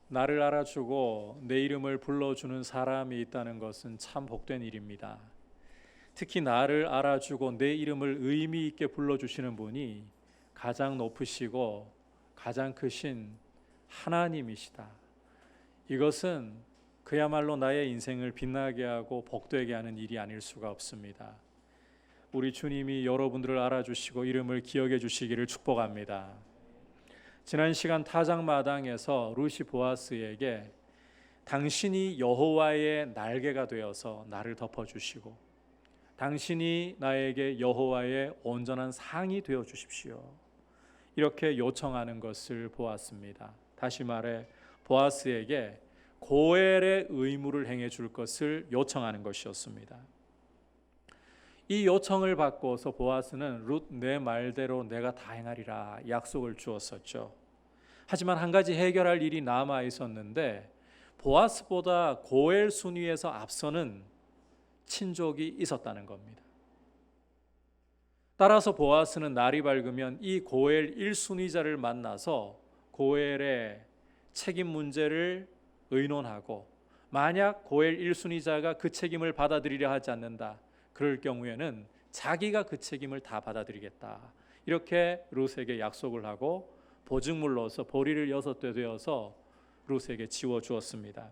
나를 알아주고 내 이름을 불러주는 사람이 있다는 것은 참 복된 일입니다. 특히 나를 알아주고 내 이름을 의미 있게 불러주시는 분이 가장 높으시고 가장 크신 하나님이시다. 이것은 그야말로 나의 인생을 빛나게 하고 복되게 하는 일이 아닐 수가 없습니다. 우리 주님이 여러분들을 알아주시고 이름을 기억해 주시기를 축복합니다. 지난 시간 타작마당에서 룻이 보아스에게 당신이 여호와의 날개가 되어서 나를 덮어주시고 당신이 나에게 여호와의 온전한 상이 되어 주십시오, 이렇게 요청하는 것을 보았습니다. 다시 말해 보아스에게 고엘의 의무를 행해 줄 것을 요청하는 것이었습니다. 이 요청을 받고서 보아스는 룻 내 말대로 내가 다 행하리라 약속을 주었었죠. 하지만 한 가지 해결할 일이 남아 있었는데 보아스보다 고엘 순위에서 앞서는 친족이 있었다는 겁니다. 따라서 보아스는 날이 밝으면 이 고엘 1순위자를 만나서 고엘의 책임 문제를 의논하고, 만약 고엘 1순위자가 그 책임을 받아들이려 하지 않는다, 그럴 경우에는 자기가 그 책임을 다 받아들이겠다, 이렇게 룻에게 약속을 하고 보증물로서 보리를 6대 되어서 룻에게 지워주었습니다.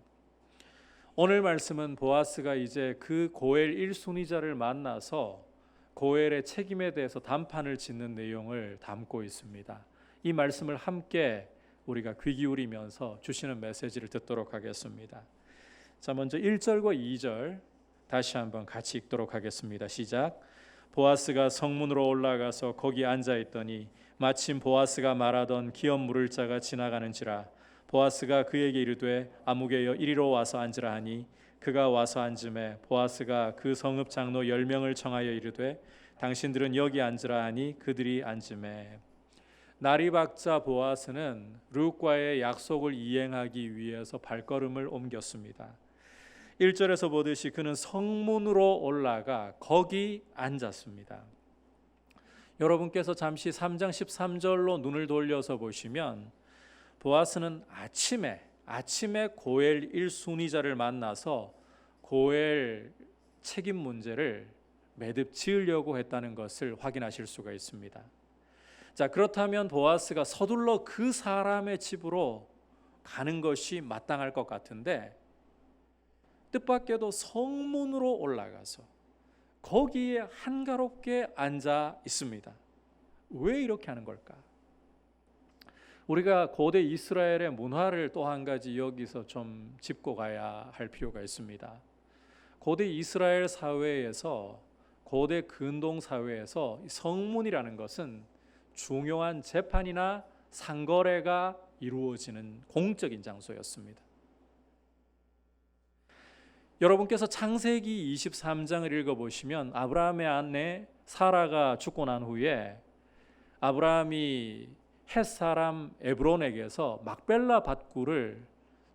오늘 말씀은 보아스가 이제 그 고엘 1순위자를 만나서 고엘의 책임에 대해서 담판을 짓는 내용을 담고 있습니다. 이 말씀을 함께 우리가 귀 기울이면서 주시는 메시지를 듣도록 하겠습니다. 자, 먼저 1절과 2절 다시 한번 같이 읽도록 하겠습니다. 시작. 보아스가 성문으로 올라가서 거기 앉아 있더니 마침 보아스가 말하던 기업 물을 자가 지나가는지라. 보아스가 그에게 이르되 아무개여 이리로 와서 앉으라 하니 그가 와서 앉음에 보아스가 그 성읍 장로 10명을 청하여 이르되 당신들은 여기 앉으라 하니 그들이 앉음에. 날이 밝자 보아스는 룻과의 약속을 이행하기 위해서 발걸음을 옮겼습니다. 1절에서 보듯이 그는 성문으로 올라가 거기 앉았습니다. 여러분께서 잠시 3장 13절로 눈을 돌려서 보시면 보아스는 아침에 고엘 1순위자를 만나서 고엘 책임 문제를 매듭 지으려고 했다는 것을 확인하실 수가 있습니다. 자, 그렇다면 보아스가 서둘러 그 사람의 집으로 가는 것이 마땅할 것 같은데 뜻밖에도 성문으로 올라가서 거기에 한가롭게 앉아 있습니다. 왜 이렇게 하는 걸까? 우리가 고대 이스라엘의 문화를 또 한 가지 여기서 좀 짚고 가야 할 필요가 있습니다. 고대 이스라엘 사회에서, 고대 근동 사회에서 성문이라는 것은 중요한 재판이나 상거래가 이루어지는 공적인 장소였습니다. 여러분께서 창세기 23장을 읽어보시면 아브라함의 아내 사라가 죽고 난 후에 아브라함이 헷 사람 에브론에게서 막벨라 밭굴을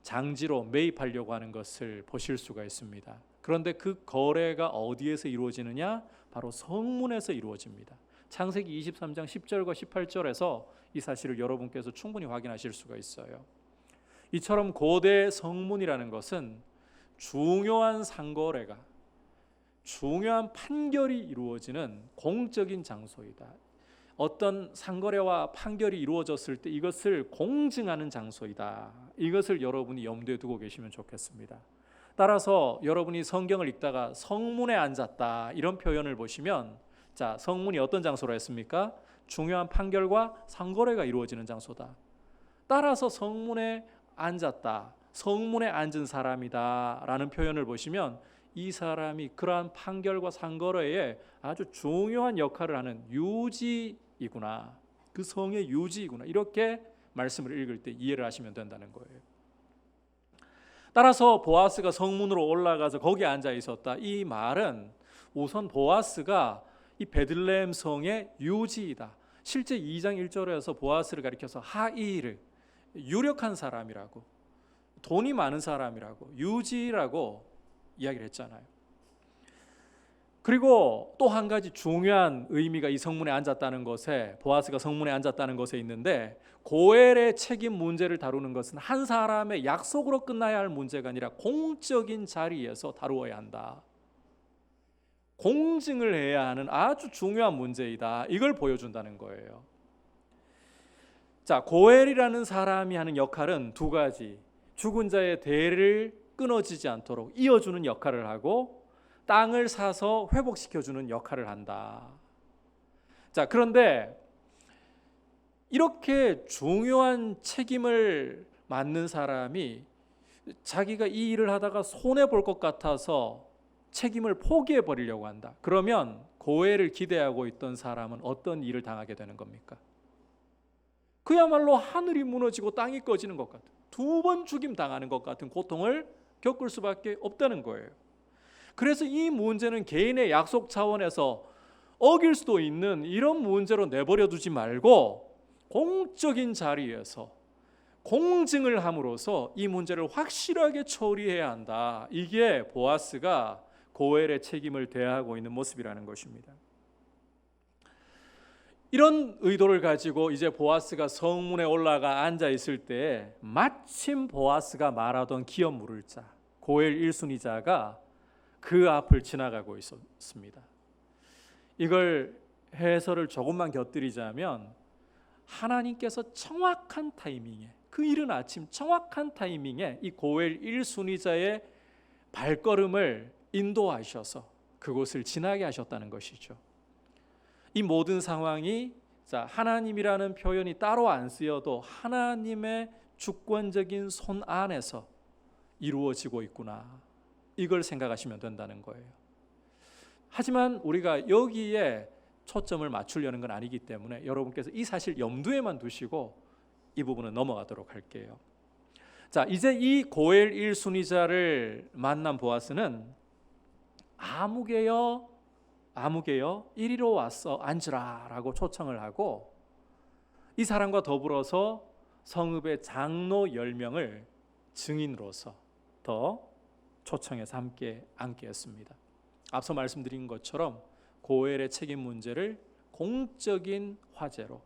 장지로 매입하려고 하는 것을 보실 수가 있습니다. 그런데 그 거래가 어디에서 이루어지느냐? 바로 성문에서 이루어집니다. 창세기 23장 10절과 18절에서 이 사실을 여러분께서 충분히 확인하실 수가 있어요. 이처럼 고대 성문이라는 것은 중요한 상거래가, 중요한 판결이 이루어지는 공적인 장소이다. 어떤 상거래와 판결이 이루어졌을 때 이것을 공증하는 장소이다. 이것을 여러분이 염두에 두고 계시면 좋겠습니다. 따라서 여러분이 성경을 읽다가 성문에 앉았다 이런 표현을 보시면, 자, 성문이 어떤 장소라 했습니까? 중요한 판결과 상거래가 이루어지는 장소다. 따라서 성문에 앉았다, 성문에 앉은 사람이다 라는 표현을 보시면 이 사람이 그러한 판결과 상거래에 아주 중요한 역할을 하는 유지이구나, 그 성의 유지이구나, 이렇게 말씀을 읽을 때 이해를 하시면 된다는 거예요. 따라서 보아스가 성문으로 올라가서 거기에 앉아 있었다, 이 말은 우선 보아스가 이 베들레헴 성의 유지이다. 실제 2장 1절에서 보아스를 가리켜서 하이르, 유력한 사람이라고, 돈이 많은 사람이라고, 유지라고 이야기를 했잖아요. 그리고 또 한 가지 중요한 의미가 이 성문에 앉았다는 것에, 보아스가 성문에 앉았다는 것에 있는데, 고엘의 책임 문제를 다루는 것은 한 사람의 약속으로 끝나야 할 문제가 아니라 공적인 자리에서 다루어야 한다. 공증을 해야 하는 아주 중요한 문제이다. 이걸 보여준다는 거예요. 자, 고엘이라는 사람이 하는 역할은 두 가지. 죽은 자의 대를 끊어지지 않도록 이어주는 역할을 하고, 땅을 사서 회복시켜주는 역할을 한다. 자, 그런데 이렇게 중요한 책임을 맡는 사람이 자기가 이 일을 하다가 손해볼 것 같아서 책임을 포기해 버리려고 한다. 그러면 고해를 기대하고 있던 사람은 어떤 일을 당하게 되는 겁니까? 그야말로 하늘이 무너지고 땅이 꺼지는 것 같은, 두 번 죽임 당하는 것 같은 고통을 겪을 수밖에 없다는 거예요. 그래서 이 문제는 개인의 약속 차원에서 어길 수도 있는 이런 문제로 내버려 두지 말고 공적인 자리에서 공증을 함으로써 이 문제를 확실하게 처리해야 한다. 이게 보아스가 고엘의 책임을 대하고 있는 모습이라는 것입니다. 이런 의도를 가지고 이제 보아스가 성문에 올라가 앉아 있을 때 마침 보아스가 말하던 기업 물을 자 고엘 1순위자가 그 앞을 지나가고 있었습니다. 이걸 해설을 조금만 곁들이자면 하나님께서 정확한 타이밍에, 그 이른 아침 정확한 타이밍에 이 고엘 1순위자의 발걸음을 인도하셔서 그곳을 지나게 하셨다는 것이죠. 이 모든 상황이 하나님이라는 표현이 따로 안 쓰여도 하나님의 주권적인 손 안에서 이루어지고 있구나, 이걸 생각하시면 된다는 거예요. 하지만 우리가 여기에 초점을 맞추려는 건 아니기 때문에 여러분께서 이 사실 염두에만 두시고 이 부분은 넘어가도록 할게요. 자, 이제 이 고엘 1순위자를 만난 보아스는 아무개여 이리로 와서 앉으라 라고 초청을 하고, 이 사람과 더불어서 성읍의 장로 10명을 증인으로서 더 초청해서 함께 앉게 했습니다. 앞서 말씀드린 것처럼 고엘의 책임 문제를 공적인 화제로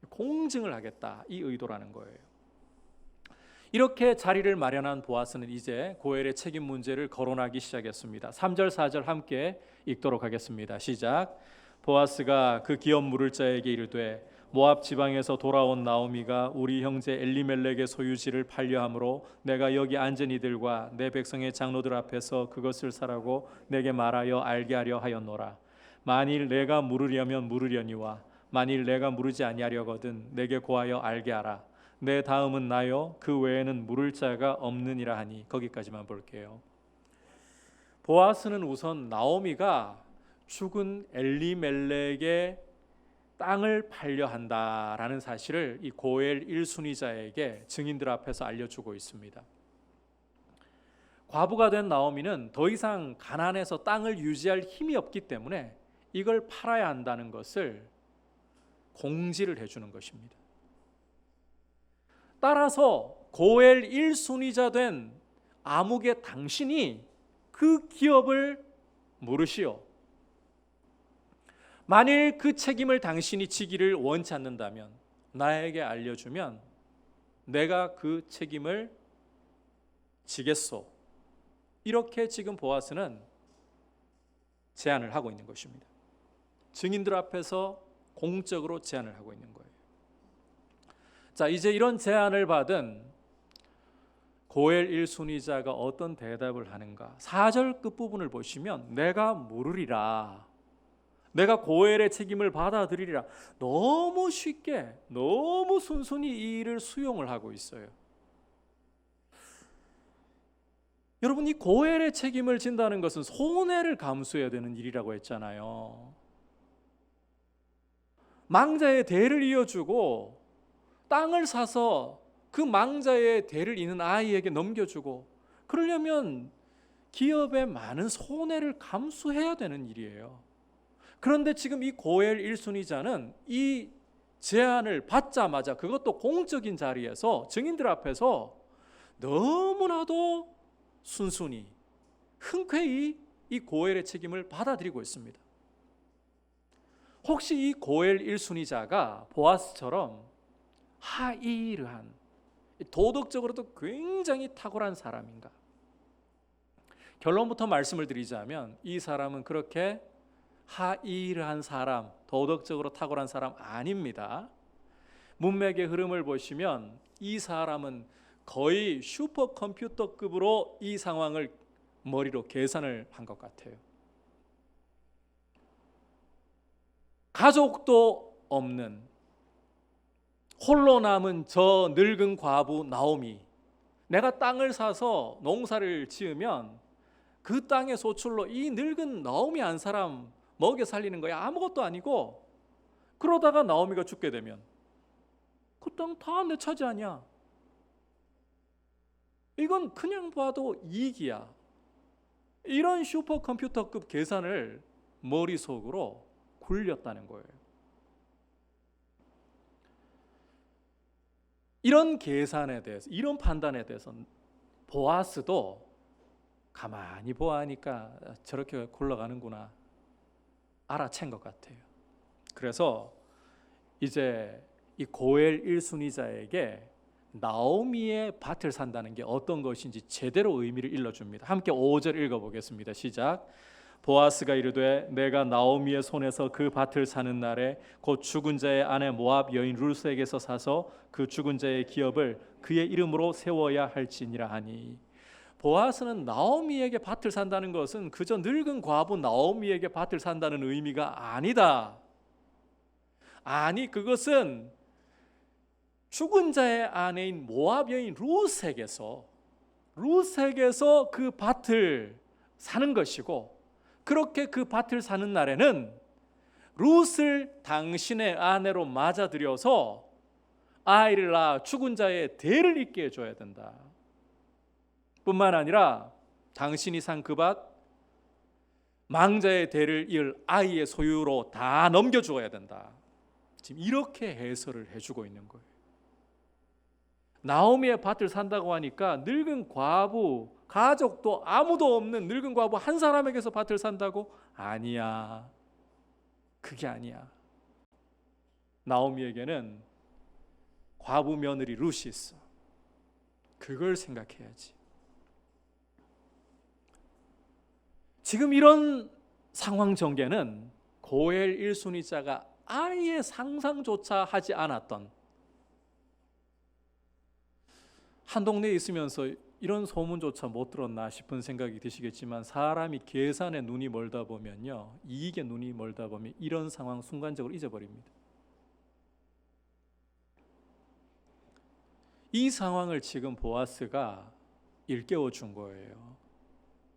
공증을 하겠다, 이 의도라는 거예요. 이렇게 자리를 마련한 보아스는 이제 고엘의 책임 문제를 거론하기 시작했습니다. 3절 4절 함께 읽도록 하겠습니다. 시작. 보아스가 그 기업 물을 자에게 이르되 모압 지방에서 돌아온 나오미가 우리 형제 엘리멜렉의 소유지를 팔려함으로 내가 여기 앉은 이들과 내 백성의 장로들 앞에서 그것을 사라고 내게 말하여 알게 하려 하였노라. 만일 내가 물으려면 물으려니와 만일 내가 물으지 아니하려거든 내게 고하여 알게 하라. 내 다음은 나요 그 외에는 물을 자가 없느니라 하니. 거기까지만 볼게요. 보아스는 우선 나오미가 죽은 엘리멜렉의 땅을 팔려 한다라는 사실을 이 고엘 1순위자에게 증인들 앞에서 알려주고 있습니다. 과부가 된 나오미는 더 이상 가난해서 땅을 유지할 힘이 없기 때문에 이걸 팔아야 한다는 것을 공지를 해주는 것입니다. 따라서 고엘 1순위자 된 아무개 당신이 그 기업을 물으시오. 만일 그 책임을 당신이 지기를 원치 않는다면 나에게 알려주면 내가 그 책임을 지겠소. 이렇게 지금 보아스는 제안을 하고 있는 것입니다. 증인들 앞에서 공적으로 제안을 하고 있는 거예요. 자, 이제 이런 제안을 받은 고엘 1순위자가 어떤 대답을 하는가? 4절 끝부분을 보시면 내가 물으리라, 내가 고엘의 책임을 받아들이리라, 너무 쉽게 너무 순순히 이 일을 수용을 하고 있어요. 여러분, 이 고엘의 책임을 진다는 것은 손해를 감수해야 되는 일이라고 했잖아요. 망자의 대를 이어주고 땅을 사서 그 망자의 대를 잇는 아이에게 넘겨주고, 그러려면 기업에 많은 손해를 감수해야 되는 일이에요. 그런데 지금 이 고엘 1순위자는 이 제안을 받자마자, 그것도 공적인 자리에서 증인들 앞에서 너무나도 순순히 흔쾌히 이 고엘의 책임을 받아들이고 있습니다. 혹시 이 고엘 1순위자가 보아스처럼 하이르한, 도덕적으로도 굉장히 탁월한 사람인가? 결론부터 말씀을 드리자면 이 사람은 그렇게 하이르한 사람, 도덕적으로 탁월한 사람 아닙니다. 문맥의 흐름을 보시면 이 사람은 거의 슈퍼컴퓨터급으로 이 상황을 머리로 계산을 한 것 같아요. 가족도 없는 홀로 남은 저 늙은 과부 나오미, 내가 땅을 사서 농사를 지으면 그 땅의 소출로 이 늙은 나오미 한 사람 먹여 살리는 거야. 아무것도 아니고, 그러다가 나오미가 죽게 되면 그 땅 다 내 차지 아니야. 이건 그냥 봐도 이익이야. 이런 슈퍼컴퓨터급 계산을 머릿속으로 굴렸다는 거예요. 이런 계산에 대해서, 이런 판단에 대해서 보아스도 가만히 보아하니까 저렇게 굴러가는구나 알아챈 것 같아요. 그래서 이제 이 고엘 1순위자에게 나오미의 밭을 산다는 게 어떤 것인지 제대로 의미를 일러줍니다. 함께 5절 읽어보겠습니다. 시작. 보아스가 이르되 내가 나오미의 손에서 그 밭을 사는 날에 곧 죽은 자의 아내 모압 여인 룻에게서 사서 그 죽은 자의 기업을 그의 이름으로 세워야 할지니라 하니. 보아스는 나오미에게 밭을 산다는 것은 그저 늙은 과부 나오미에게 밭을 산다는 의미가 아니다. 아니, 그것은 죽은 자의 아내인 모압 여인 룻에게서 그 밭을 사는 것이고, 그렇게 그 밭을 사는 날에는 룻을 당신의 아내로 맞아들여서 아이를 낳아 죽은 자의 대를 잇게 해줘야 된다. 뿐만 아니라 당신이 산 그 밭 망자의 대를 이을 아이의 소유로 다 넘겨주어야 된다. 지금 이렇게 해설을 해주고 있는 거예요. 나오미의 밭을 산다고 하니까 늙은 과부, 가족도 아무도 없는 늙은 과부 한 사람에게서 밭을 산다고? 아니야. 그게 아니야. 나오미에게는 과부 며느리 룻이 있어. 그걸 생각해야지. 지금 이런 상황 전개는 고엘 1순위자가 아예 상상조차 하지 않았던, 한 동네에 있으면서 이런 소문조차 못 들었나 싶은 생각이 드시겠지만, 사람이 계산에 눈이 멀다 보면요, 이익에 눈이 멀다 보면 이런 상황 순간적으로 잊어버립니다. 이 상황을 지금 보아스가 일깨워 준 거예요.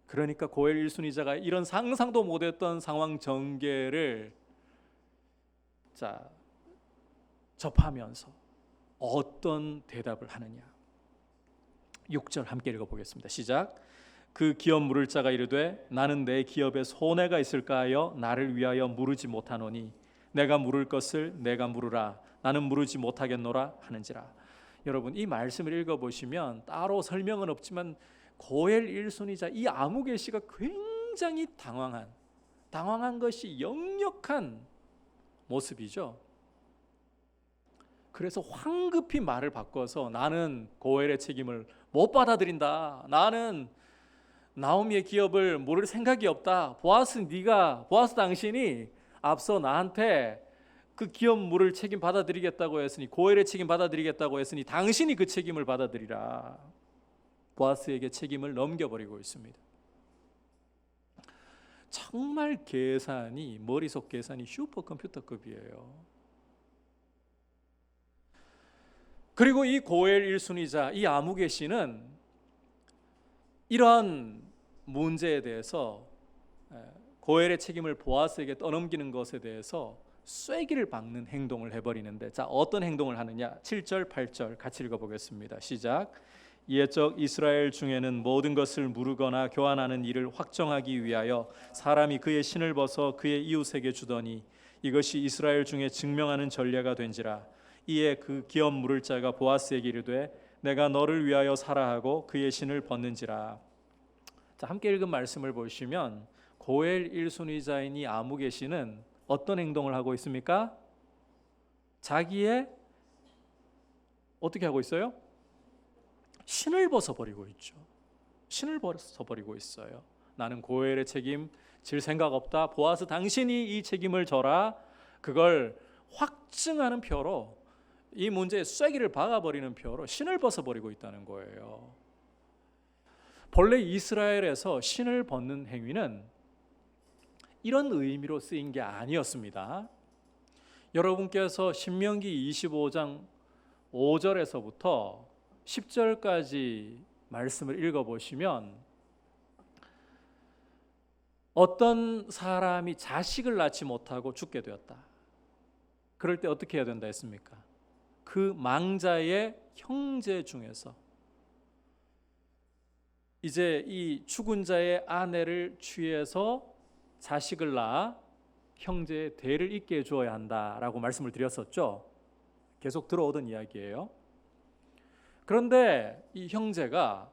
그러니까 고엘 1순위자가 이런 상상도 못했던 상황 전개를 접하면서 어떤 대답을 하느냐. 6절 함께 읽어보겠습니다. 시작. 그 기업 물을 자가 이르되 나는 내 기업에 손해가 있을까 하여 나를 위하여 물으지 못하노니 내가 물을 것을 내가 물으라 나는 물으지 못하겠노라 하는지라. 여러분, 이 말씀을 읽어보시면 따로 설명은 없지만 고엘 1순위자 이 아무개시가 굉장히 당황한 것이 역력한 모습이죠. 그래서 황급히 말을 바꿔서 나는 고엘의 책임을 못 받아들인다. 나는 나오미의 기업을 모를 생각이 없다. 보아스 당신이 앞서 나한테 그 기업 물을 책임 받아들이겠다고 했으니, 고엘의 책임 받아들이겠다고 했으니 당신이 그 책임을 받아들이라. 보아스에게 책임을 넘겨버리고 있습니다. 정말 머릿속 계산이 슈퍼컴퓨터급이에요. 그리고 이 고엘 1순위자 이 아무개시는 이런 문제에 대해서, 고엘의 책임을 보아스에게 떠넘기는 것에 대해서 쐐기를 박는 행동을 해버리는데, 어떤 행동을 하느냐. 7절 8절 같이 읽어보겠습니다. 시작. 옛적 이스라엘 중에는 모든 것을 무르거나 교환하는 일을 확정하기 위하여 사람이 그의 신을 벗어 그의 이웃에게 주더니 이것이 이스라엘 중에 증명하는 전례가 된지라. 이에 그 기업 물을 자가 보아스에게 이르되 내가 너를 위하여 사라 하고 그의 신을 벗는지라. 함께 읽은 말씀을 보시면 고엘 1순위자인 이 아무개시는 어떤 행동을 하고 있습니까? 자기의 어떻게 하고 있어요? 신을 벗어버리고 있죠. 신을 벗어버리고 있어요. 나는 고엘의 책임 질 생각 없다. 보아스 당신이 이 책임을 져라. 그걸 확증하는 표로, 이 문제에 쐐기를 박아버리는 표로 신을 벗어버리고 있다는 거예요. 본래 이스라엘에서 신을 벗는 행위는 이런 의미로 쓰인 게 아니었습니다. 여러분께서 신명기 25장 5절에서부터 10절까지 말씀을 읽어보시면 어떤 사람이 자식을 낳지 못하고 죽게 되었다. 그럴 때 어떻게 해야 된다 했습니까? 그 망자의 형제 중에서 이제 이 죽은 자의 아내를 취해서 자식을 낳아 형제의 대를 잇게 해주어야 한다라고 말씀을 드렸었죠. 계속 들어오던 이야기예요. 그런데 이 형제가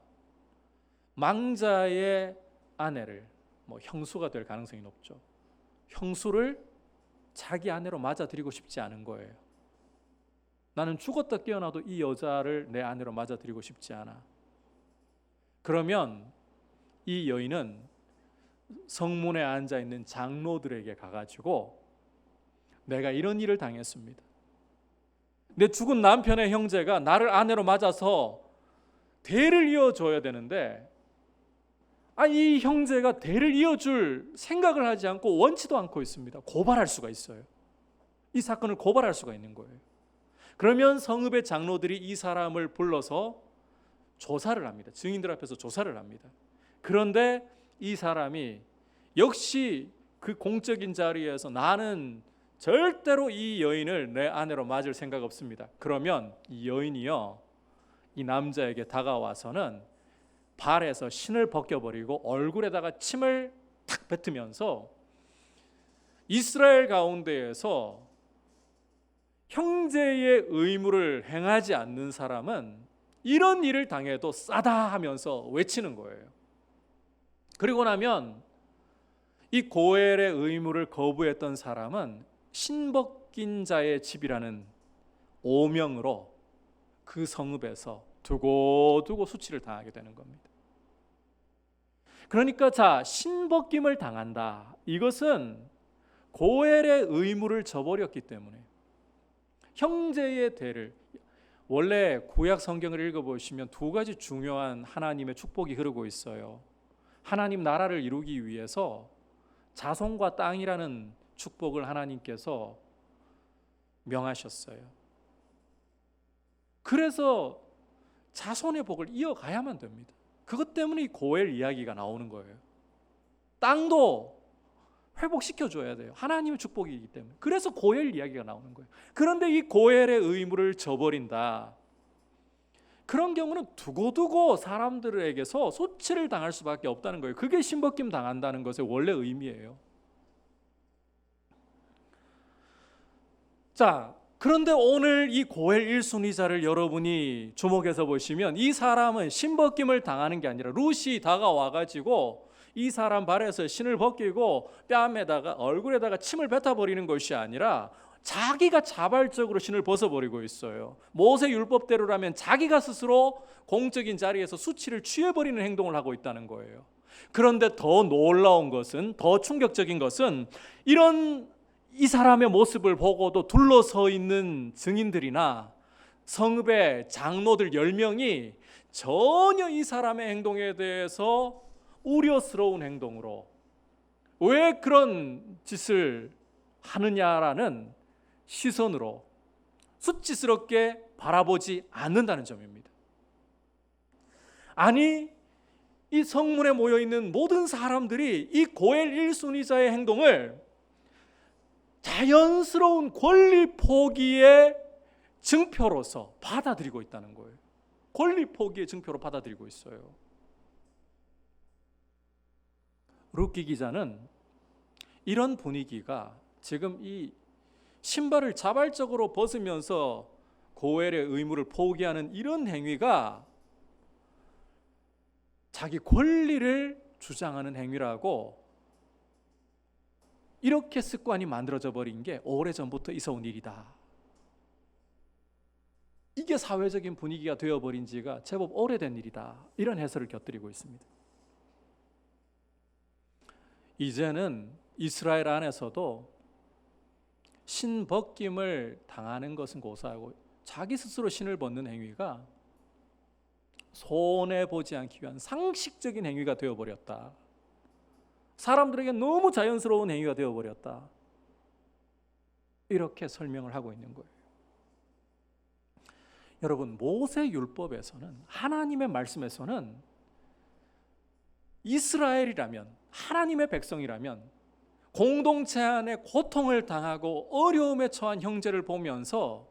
망자의 아내를, 형수가 될 가능성이 높죠. 형수를 자기 아내로 맞아들이고 싶지 않은 거예요. 나는 죽었다 깨어나도 이 여자를 내 아내로 맞아들이고 싶지 않아. 그러면 이 여인은 성문에 앉아있는 장로들에게 가가지고 내가 이런 일을 당했습니다. 내 죽은 남편의 형제가 나를 아내로 맞아서 대를 이어줘야 되는데 이 형제가 대를 이어줄 생각을 하지 않고 원치도 않고 있습니다. 고발할 수가 있어요. 이 사건을 고발할 수가 있는 거예요. 그러면 성읍의 장로들이 이 사람을 불러서 조사를 합니다. 증인들 앞에서 조사를 합니다. 그런데 이 사람이 역시 그 공적인 자리에서 나는 절대로 이 여인을 내 아내로 맞을 생각 없습니다. 그러면 이 여인이요, 이 남자에게 다가와서는 발에서 신을 벗겨버리고 얼굴에다가 침을 탁 뱉으면서 이스라엘 가운데에서 형제의 의무를 행하지 않는 사람은 이런 일을 당해도 싸다 하면서 외치는 거예요. 그리고 나면 이 고엘의 의무를 거부했던 사람은 신벗긴 자의 집이라는 오명으로 그 성읍에서 두고두고 수치를 당하게 되는 겁니다. 그러니까 신벗김을 당한다. 이것은 고엘의 의무를 저버렸기 때문에 형제의 대를, 원래 구약 성경을 읽어보시면 두 가지 중요한 하나님의 축복이 흐르고 있어요. 하나님 나라를 이루기 위해서 자손과 땅이라는 축복을 하나님께서 명하셨어요. 그래서 자손의 복을 이어가야만 됩니다. 그것 때문에 이 고엘 이야기가 나오는 거예요. 땅도 회복시켜줘야 돼요. 하나님의 축복이기 때문에. 그래서 고엘 이야기가 나오는 거예요. 그런데 이 고엘의 의무를 저버린다. 그런 경우는 두고두고 사람들에게서 소치를 당할 수밖에 없다는 거예요. 그게 신벗김 당한다는 것의 원래 의미예요. 그런데 오늘 이 고엘 1순위자를 여러분이 주목해서 보시면 이 사람은 신벗김을 당하는 게 아니라 룻이 다가와가지고 이 사람 발에서 신을 벗기고 뺨에다가 얼굴에다가 침을 뱉어버리는 것이 아니라 자기가 자발적으로 신을 벗어버리고 있어요. 모세 율법대로라면 자기가 스스로 공적인 자리에서 수치를 취해버리는 행동을 하고 있다는 거예요. 그런데 더 놀라운 것은, 더 충격적인 것은 이 사람의 모습을 보고도 둘러서 있는 증인들이나 성읍의 장로들 10명이 전혀 이 사람의 행동에 대해서 우려스러운 행동으로 왜 그런 짓을 하느냐라는 시선으로 수치스럽게 바라보지 않는다는 점입니다. 아니, 이 성문에 모여있는 모든 사람들이 이 고엘 1순위자의 행동을 자연스러운 권리 포기의 증표로서 받아들이고 있다는 거예요. 권리 포기의 증표로 받아들이고 있어요. 룻기 기자는 이런 분위기가 지금 이 신발을 자발적으로 벗으면서 고엘의 의무를 포기하는 이런 행위가 자기 권리를 주장하는 행위라고 이렇게 습관이 만들어져 버린 게 오래전부터 있어온 일이다. 이게 사회적인 분위기가 되어버린 지가 제법 오래된 일이다. 이런 해설을 곁들이고 있습니다. 이제는 이스라엘 안에서도 신벗김을 당하는 것은 고사하고 자기 스스로 신을 벗는 행위가 손해보지 않기 위한 상식적인 행위가 되어버렸다. 사람들에게 너무 자연스러운 행위가 되어버렸다. 이렇게 설명을 하고 있는 거예요. 여러분, 모세율법에서는, 하나님의 말씀에서는 이스라엘이라면, 하나님의 백성이라면 공동체 안에 고통을 당하고 어려움에 처한 형제를 보면서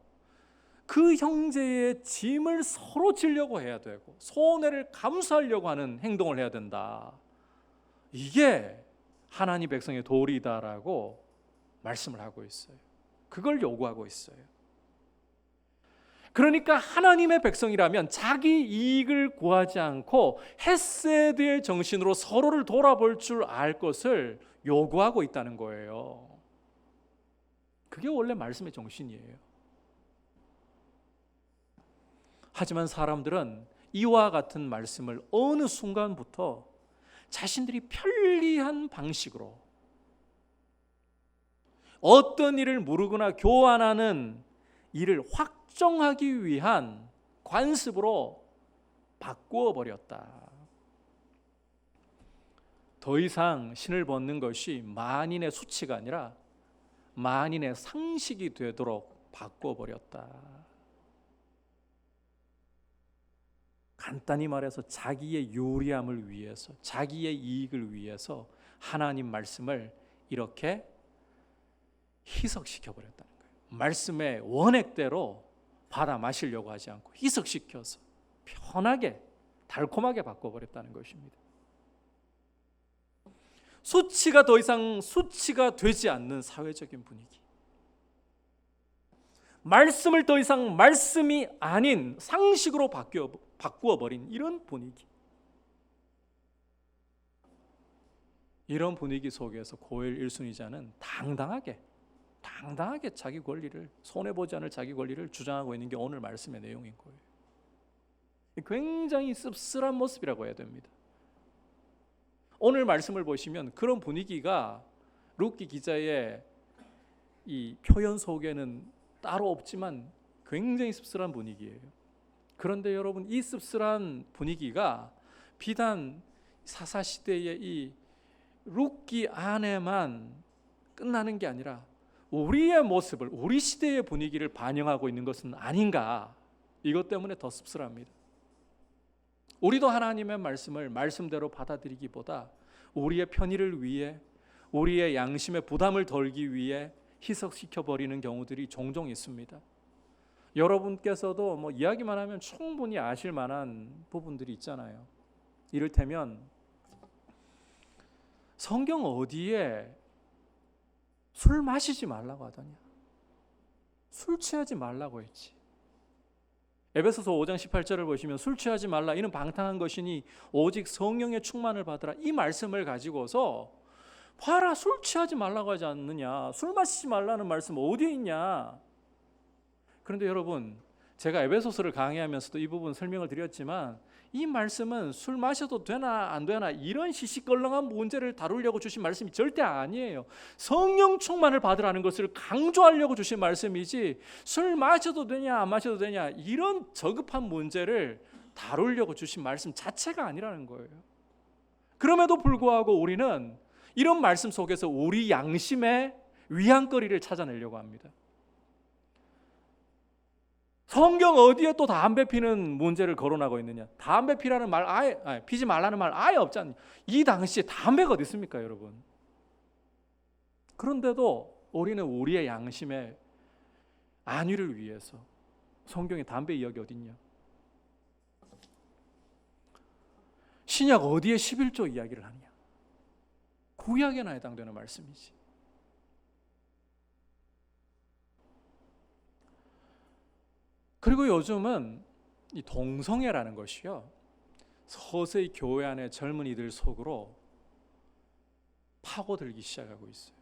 그 형제의 짐을 서로 지려고 해야 되고 손해를 감수하려고 하는 행동을 해야 된다. 이게 하나님 백성의 도리다라고 말씀을 하고 있어요. 그걸 요구하고 있어요. 그러니까 하나님의 백성이라면 자기 이익을 구하지 않고 헤세드의 정신으로 서로를 돌아볼 줄 알 것을 요구하고 있다는 거예요. 그게 원래 말씀의 정신이에요. 하지만 사람들은 이와 같은 말씀을 어느 순간부터 자신들이 편리한 방식으로 어떤 일을 모르거나 교환하는 일을 확정하기 위한 관습으로 바꾸어 버렸다. 더 이상 신을 벗는 것이 만인의 수치가 아니라 만인의 상식이 되도록 바꾸어 버렸다. 간단히 말해서 자기의 유리함을 위해서, 자기의 이익을 위해서 하나님 말씀을 이렇게 희석시켜 버렸다는 거예요. 말씀의 원액대로 받아 마시려고 하지 않고 희석시켜서 편하게 달콤하게 바꿔버렸다는 것입니다. 수치가 더 이상 수치가 되지 않는 사회적인 분위기, 말씀을 더 이상 말씀이 아닌 상식으로 바꾸어버린 이런 분위기, 이런 분위기 속에서 고엘 일순위자는 당당하게 자기 권리를, 손해보지 않을 자기 권리를 주장하고 있는 게 오늘 말씀의 내용인 거예요. 굉장히 씁쓸한 모습이라고 해야 됩니다. 오늘 말씀을 보시면 그런 분위기가 룻기 기자의 이 표현 속에는 따로 없지만 굉장히 씁쓸한 분위기예요. 그런데 여러분, 이 씁쓸한 분위기가 비단 사사시대의 이 룻기 안에만 끝나는 게 아니라 우리의 모습을, 우리 시대의 분위기를 반영하고 있는 것은 아닌가, 이것 때문에 더 씁쓸합니다. 우리도 하나님의 말씀을 말씀대로 받아들이기보다 우리의 편의를 위해, 우리의 양심의 부담을 덜기 위해 희석시켜버리는 경우들이 종종 있습니다. 여러분께서도 뭐 이야기만 하면 충분히 아실 만한 부분들이 있잖아요. 이를테면 성경 어디에 술 마시지 말라고 하더냐, 술 취하지 말라고 했지. 에베소서 5장 18절을 보시면 술 취하지 말라, 이는 방탕한 것이니 오직 성령의 충만을 받으라, 이 말씀을 가지고서 봐라, 술 취하지 말라고 하지 않느냐, 술 마시지 말라는 말씀 어디에 있냐. 그런데 여러분, 제가 에베소서를 강의하면서도 이 부분 설명을 드렸지만 이 말씀은 술 마셔도 되나 안 되나 이런 시시껄렁한 문제를 다루려고 주신 말씀이 절대 아니에요. 성령 충만을 받으라는 것을 강조하려고 주신 말씀이지, 술 마셔도 되냐 안 마셔도 되냐 이런 저급한 문제를 다루려고 주신 말씀 자체가 아니라는 거예요. 그럼에도 불구하고 우리는 이런 말씀 속에서 우리 양심의 위안거리를 찾아내려고 합니다. 성경 어디에 또 담배 피는 문제를 거론하고 있느냐? 담배 피라는 말 피지 말라는 말 아예 없지 않느냐? 이 당시에 담배가 어디 있습니까, 여러분? 그런데도 우리는 우리의 양심의 안위를 위해서 성경에 담배 이야기 어디 있냐? 신약 어디에 11조 이야기를 하느냐? 구약에나 해당되는 말씀이지. 그리고 요즘은 이 동성애라는 것이요, 서서히 교회 안의 젊은이들 속으로 파고들기 시작하고 있어요.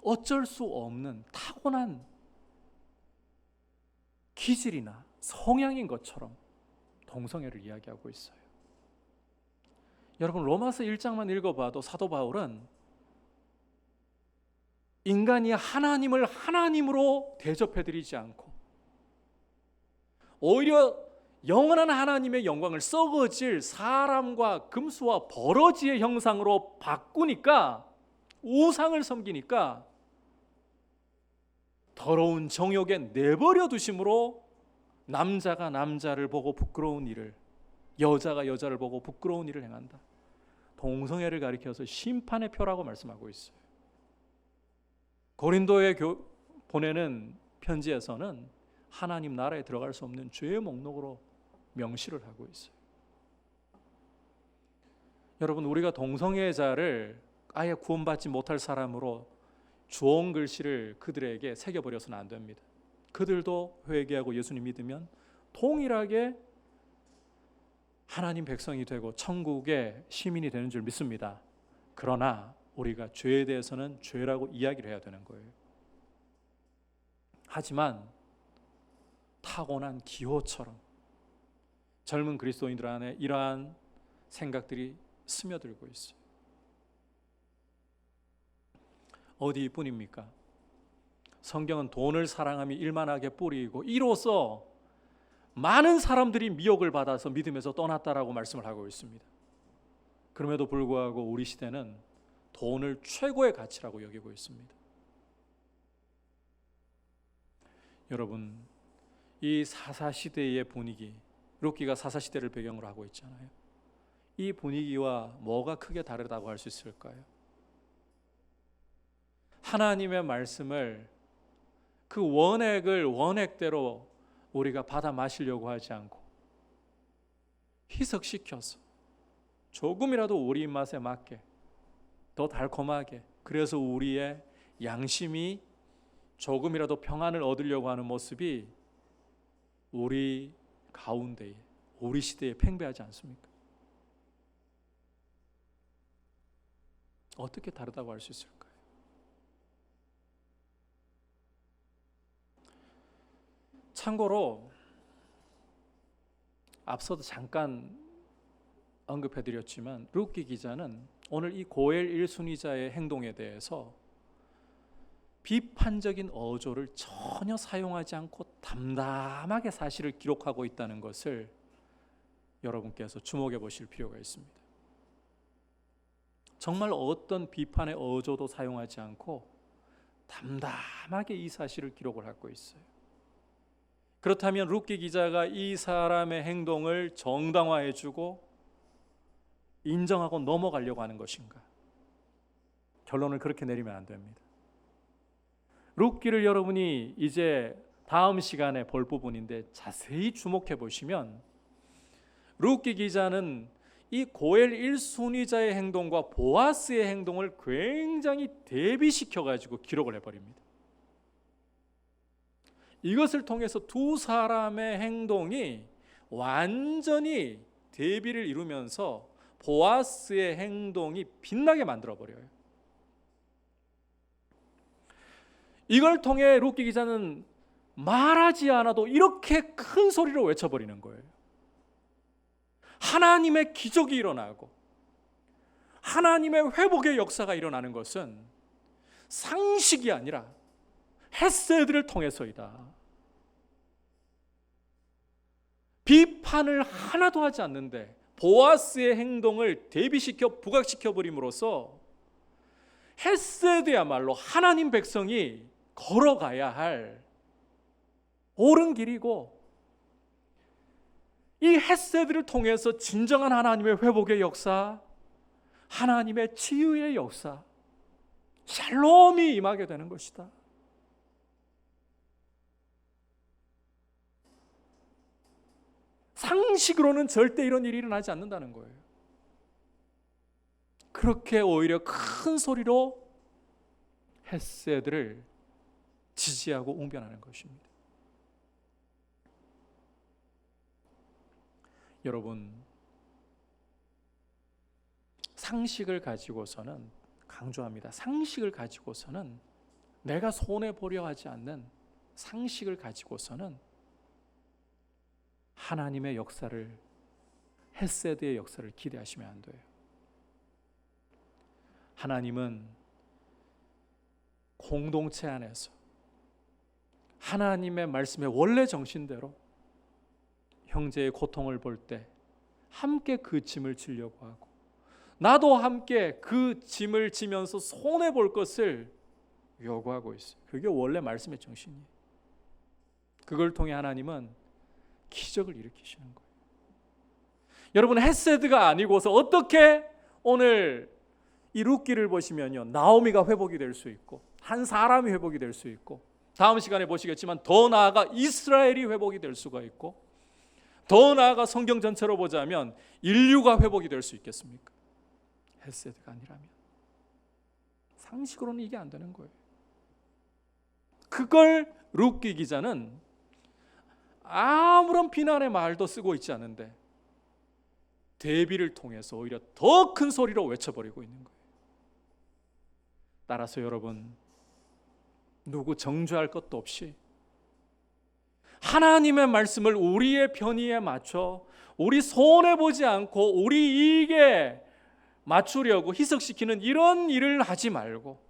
어쩔 수 없는 타고난 기질이나 성향인 것처럼 동성애를 이야기하고 있어요. 여러분, 로마서 1장만 읽어봐도 사도 바울은 인간이 하나님을 하나님으로 대접해드리지 않고 오히려 영원한 하나님의 영광을 썩어질 사람과 금수와 버러지의 형상으로 바꾸니까, 우상을 섬기니까 더러운 정욕에 내버려 두심으로 남자가 남자를 보고 부끄러운 일을, 여자가 여자를 보고 부끄러운 일을 행한다. 동성애를 가리켜서 심판의 표라고 말씀하고 있어요. 고린도에 보내는 편지에서는 하나님 나라에 들어갈 수 없는 죄의 목록으로 명시를 하고 있어요. 여러분, 우리가 동성애자를 아예 구원받지 못할 사람으로 주홍 글씨를 그들에게 새겨버려서는 안 됩니다. 그들도 회개하고 예수님 믿으면 동일하게 하나님 백성이 되고 천국의 시민이 되는 줄 믿습니다. 그러나 우리가 죄에 대해서는 죄라고 이야기를 해야 되는 거예요. 하지만 타고난 기호처럼 젊은 그리스도인들 안에 이러한 생각들이 스며들고 있어요. 어디뿐입니까? 성경은 돈을 사랑함이 일만하게 뿌리이고 이로써 많은 사람들이 미혹을 받아서 믿음에서 떠났다라고 말씀을 하고 있습니다. 그럼에도 불구하고 우리 시대는 돈을 최고의 가치라고 여기고 있습니다. 여러분, 이 사사시대의 분위기, 룻기가 사사시대를 배경으로 하고 있잖아요. 이 분위기와 뭐가 크게 다르다고 할 수 있을까요? 하나님의 말씀을 그 원액을 원액대로 우리가 받아 마시려고 하지 않고 희석시켜서 조금이라도 우리 입맛에 맞게, 더 달콤하게, 그래서 우리의 양심이 조금이라도 평안을 얻으려고 하는 모습이 우리 가운데에, 우리 시대에 팽배하지 않습니까? 어떻게 다르다고 할 수 있을까요? 참고로 앞서도 잠깐 언급해드렸지만 룻기 기자는 오늘 이 고엘 1순위자의 행동에 대해서 비판적인 어조를 전혀 사용하지 않고 담담하게 사실을 기록하고 있다는 것을 여러분께서 주목해 보실 필요가 있습니다. 정말 어떤 비판의 어조도 사용하지 않고 담담하게 이 사실을 기록을 하고 있어요. 그렇다면 룻기 기자가 이 사람의 행동을 정당화해주고 인정하고 넘어가려고 하는 것인가? 결론을 그렇게 내리면 안 됩니다. 룻기를 여러분이 이제 다음 시간에 볼 부분인데 자세히 주목해 보시면 룻기 기자는 이 고엘 1순위자의 행동과 보아스의 행동을 굉장히 대비시켜 가지고 기록을 해버립니다. 이것을 통해서 두 사람의 행동이 완전히 대비를 이루면서 보아스의 행동이 빛나게 만들어버려요. 이걸 통해 룻기 기자는 말하지 않아도 이렇게 큰 소리로 외쳐버리는 거예요. 하나님의 기적이 일어나고 하나님의 회복의 역사가 일어나는 것은 상식이 아니라 헤세드를 통해서이다. 비판을 하나도 하지 않는데 보아스의 행동을 대비시켜 부각시켜 버림으로써 헤세드야말로 하나님 백성이 걸어가야 할 옳은 길이고, 이 헤세드를 통해서 진정한 하나님의 회복의 역사, 하나님의 치유의 역사, 샬롬이 임하게 되는 것이다. 상식으로는 절대 이런 일이 일어나지 않는다는 거예요. 그렇게 오히려 큰 소리로 헤세드를 지지하고 웅변하는 것입니다. 여러분, 상식을 가지고서는, 강조합니다, 상식을 가지고서는 내가 손해보려 하지 않는 상식을 가지고서는 하나님의 역사를, 헤세드의 역사를 기대하시면 안 돼요. 하나님은 공동체 안에서 하나님의 말씀의 원래 정신대로 형제의 고통을 볼 때 함께 그 짐을 지려고 하고, 나도 함께 그 짐을 지면서 손해볼 것을 요구하고 있어요. 그게 원래 말씀의 정신이에요. 그걸 통해 하나님은 기적을 일으키시는 거예요. 여러분, 헤세드가 아니고서 어떻게 오늘 이 룻기를 보시면요, 나오미가 회복이 될 수 있고 한 사람이 회복이 될 수 있고, 다음 시간에 보시겠지만 더 나아가 이스라엘이 회복이 될 수가 있고, 더 나아가 성경 전체로 보자면 인류가 회복이 될 수 있겠습니까? 헤세드가 아니라면. 상식으로는 이게 안 되는 거예요. 그걸 룻기 기자는 아무런 비난의 말도 쓰고 있지 않은데 대비를 통해서 오히려 더 큰 소리로 외쳐버리고 있는 거예요. 따라서 여러분, 누구 정죄할 것도 없이 하나님의 말씀을 우리의 편의에 맞춰 우리 손해보지 않고 우리 이익에 맞추려고 희석시키는 이런 일을 하지 말고,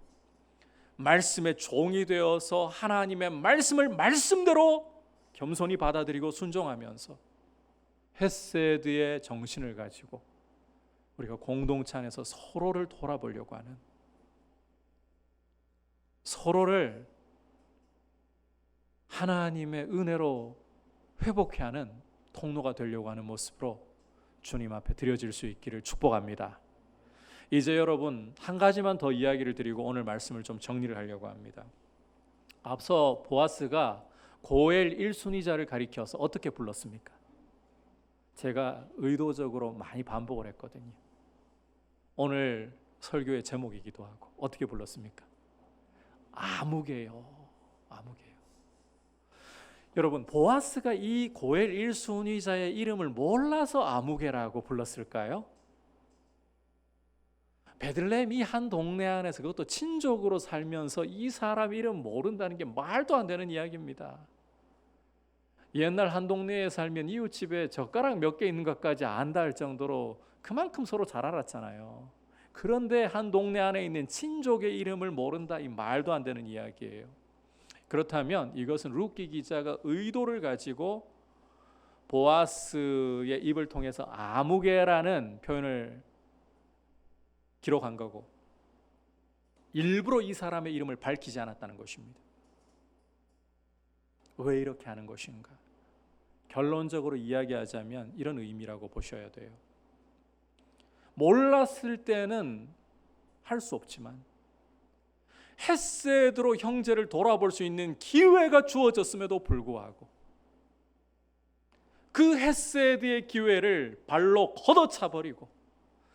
말씀의 종이 되어서 하나님의 말씀을 말씀대로 겸손히 받아들이고 순종하면서 헤세드의 정신을 가지고 우리가 공동체 안에서 서로를 돌아보려고 하는, 서로를 하나님의 은혜로 회복해 하는 통로가 되려고 하는 모습으로 주님 앞에 드려질 수 있기를 축복합니다. 이제 여러분, 한 가지만 더 이야기를 드리고 오늘 말씀을 좀 정리를 하려고 합니다. 앞서 보아스가 고엘 1순위자를 가리켜서 어떻게 불렀습니까? 제가 의도적으로 많이 반복을 했거든요. 오늘 설교의 제목이기도 하고. 어떻게 불렀습니까? 아무개요. 아무개요. 여러분, 보아스가 이 고엘 1순위자의 이름을 몰라서 아무개라고 불렀을까요? 베들레헴 이 한 동네 안에서, 그것도 친족으로 살면서 이 사람 이름 모른다는 게 말도 안 되는 이야기입니다. 옛날 한 동네에 살면 이웃집에 젓가락 몇 개 있는 것까지 안다 할 정도로 그만큼 서로 잘 알았잖아요. 그런데 한 동네 안에 있는 친족의 이름을 모른다, 이 말도 안 되는 이야기예요. 그렇다면 이것은 룻기 기자가 의도를 가지고 보아스의 입을 통해서 아무개라는 표현을 기록한 거고, 일부러 이 사람의 이름을 밝히지 않았다는 것입니다. 왜 이렇게 하는 것인가? 결론적으로 이야기하자면 이런 의미라고 보셔야 돼요. 몰랐을 때는 할 수 없지만 헤세드로 형제를 돌아볼 수 있는 기회가 주어졌음에도 불구하고 그 헤세드의 기회를 발로 걷어차버리고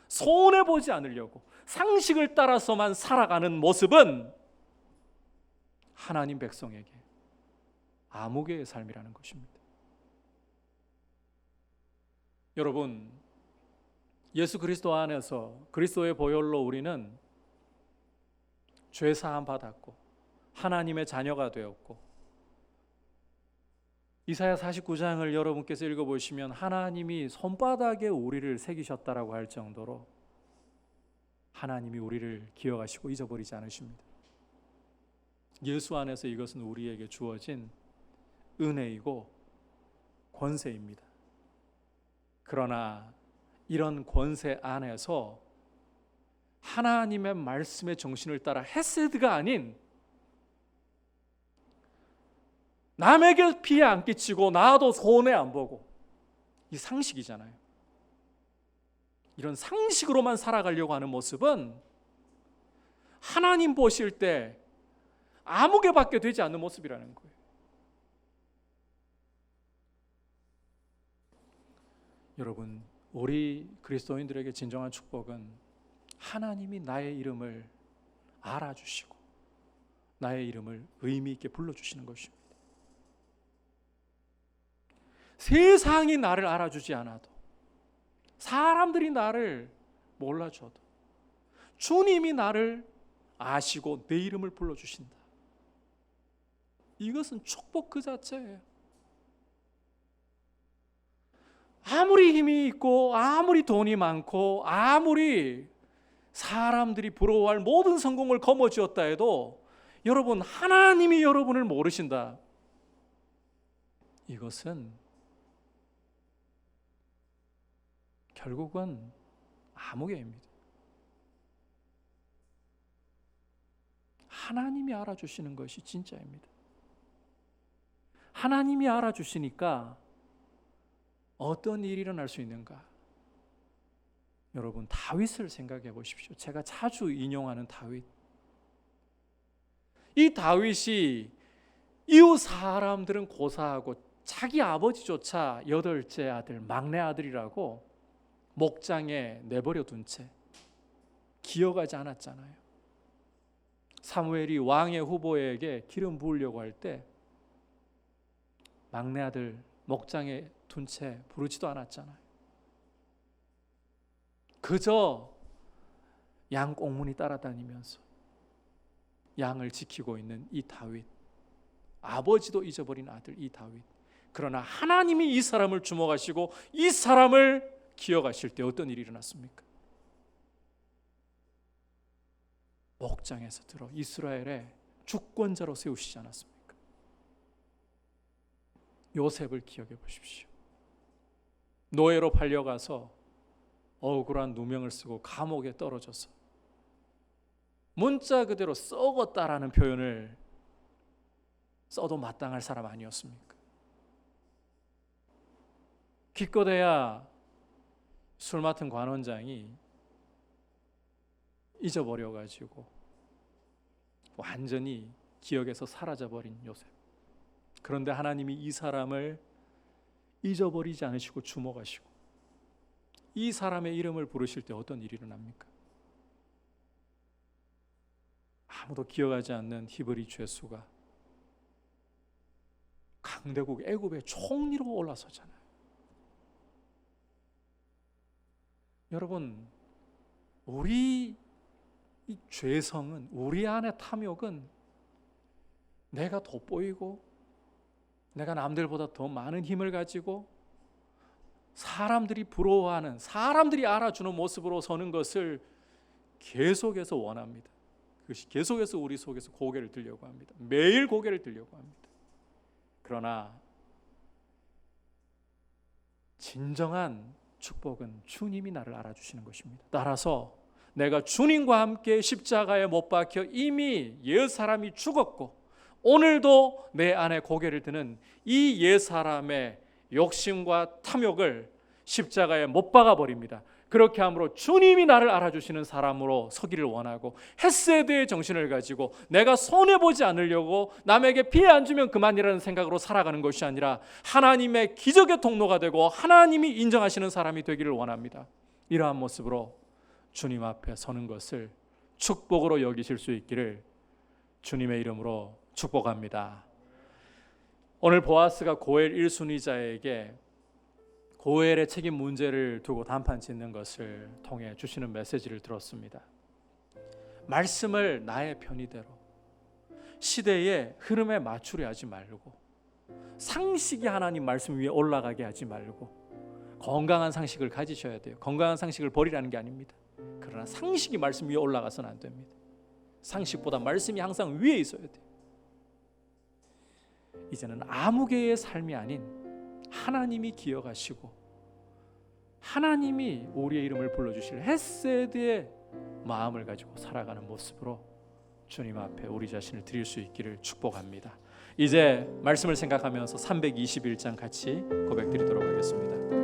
손해보지 않으려고 상식을 따라서만 살아가는 모습은 하나님 백성에게 아무개의 삶이라는 것입니다. 여러분, 예수 그리스도 안에서 그리스도의 보혈로 우리는 죄 사함 받았고 하나님의 자녀가 되었고, 이사야 49장을 여러분께서 읽어보시면 하나님이 손바닥에 우리를 새기셨다라고 할 정도로 하나님이 우리를 기억하시고 잊어버리지 않으십니다. 예수 안에서 이것은 우리에게 주어진 은혜이고 권세입니다. 그러나 이런 권세 안에서 하나님의 말씀의 정신을 따라 헤세드가 아닌 남에게 피해 안 끼치고 나도 손해 안 보고, 이 상식이잖아요. 이런 상식으로만 살아가려고 하는 모습은 하나님 보실 때 아무개밖에 되지 않는 모습이라는 거예요. 여러분, 우리 그리스도인들에게 진정한 축복은 하나님이 나의 이름을 알아주시고 나의 이름을 의미 있게 불러주시는 것입니다. 세상이 나를 알아주지 않아도, 사람들이 나를 몰라줘도 주님이 나를 아시고 내 이름을 불러주신다. 이것은 축복 그 자체예요. 아무리 힘이 있고 아무리 돈이 많고 아무리 사람들이 부러워할 모든 성공을 거머쥐었다 해도 여러분, 하나님이 여러분을 모르신다. 이것은 결국은 아무개입니다. 하나님이 알아주시는 것이 진짜입니다. 하나님이 알아주시니까 어떤 일이 일어날 수 있는가? 여러분, 다윗을 생각해 보십시오. 제가 자주 인용하는 다윗. 이 다윗이 이웃 사람들은 고사하고 자기 아버지조차 8째 아들, 막내 아들이라고 목장에 내버려 둔 채 기어가지 않았잖아요. 사무엘이 왕의 후보에게 기름 부으려고 할 때 막내 아들 목장에 둔 채 부르지도 않았잖아요. 그저 양 꽁무니 따라다니면서 양을 지키고 있는 이 다윗, 아버지도 잊어버린 아들 이 다윗. 그러나 하나님이 이 사람을 주목하시고 이 사람을 기억하실 때 어떤 일이 일어났습니까? 목장에서 들어 이스라엘의 주권자로 세우시지 않았습니까? 요셉을 기억해 보십시오. 노예로 팔려가서 억울한 누명을 쓰고 감옥에 떨어져서 문자 그대로 썩었다라는 표현을 써도 마땅할 사람 아니었습니까? 기껏해야 술 맡은 관원장이 잊어버려가지고 완전히 기억에서 사라져버린 요셉. 그런데 하나님이 이 사람을 잊어버리지 않으시고 주목하시고 이 사람의 이름을 부르실 때 어떤 일이 일어납니까? 아무도 기억하지 않는 히브리 죄수가 강대국 애굽의 총리로 올라서잖아요. 여러분, 우리 이 죄성은, 우리 안의 탐욕은 내가 돋보이고 내가 남들보다 더 많은 힘을 가지고 사람들이 부러워하는, 사람들이 알아주는 모습으로 서는 것을 계속해서 원합니다. 그것이 계속해서 우리 속에서 고개를 들려고 합니다. 매일 고개를 들려고 합니다. 그러나 진정한 축복은 주님이 나를 알아주시는 것입니다. 따라서 내가 주님과 함께 십자가에 못 박혀 이미 옛사람이 죽었고 오늘도 내 안에 고개를 드는 이 옛사람의 욕심과 탐욕을 십자가에 못 박아버립니다. 그렇게 함으로 주님이 나를 알아주시는 사람으로 서기를 원하고 헤세드의 정신을 가지고 내가 손해보지 않으려고 남에게 피해 안 주면 그만이라는 생각으로 살아가는 것이 아니라 하나님의 기적의 통로가 되고 하나님이 인정하시는 사람이 되기를 원합니다. 이러한 모습으로 주님 앞에 서는 것을 축복으로 여기실 수 있기를 주님의 이름으로 축복합니다. 오늘 보아스가 고엘 1순위자에게 고엘의 책임 문제를 두고 단판 짓는 것을 통해 주시는 메시지를 들었습니다. 말씀을 나의 편의대로 시대의 흐름에 맞추려 하지 말고 상식이 하나님 말씀 위에 올라가게 하지 말고 건강한 상식을 가지셔야 돼요. 건강한 상식을 버리라는 게 아닙니다. 그러나 상식이 말씀 위에 올라가서는 안 됩니다. 상식보다 말씀이 항상 위에 있어야 돼요. 이제는 아무개의 삶이 아닌 하나님이 기억하시고 하나님이 우리의 이름을 불러주실 헤세드의 마음을 가지고 살아가는 모습으로 주님 앞에 우리 자신을 드릴 수 있기를 축복합니다. 이제 말씀을 생각하면서 321장 같이 고백드리도록 하겠습니다.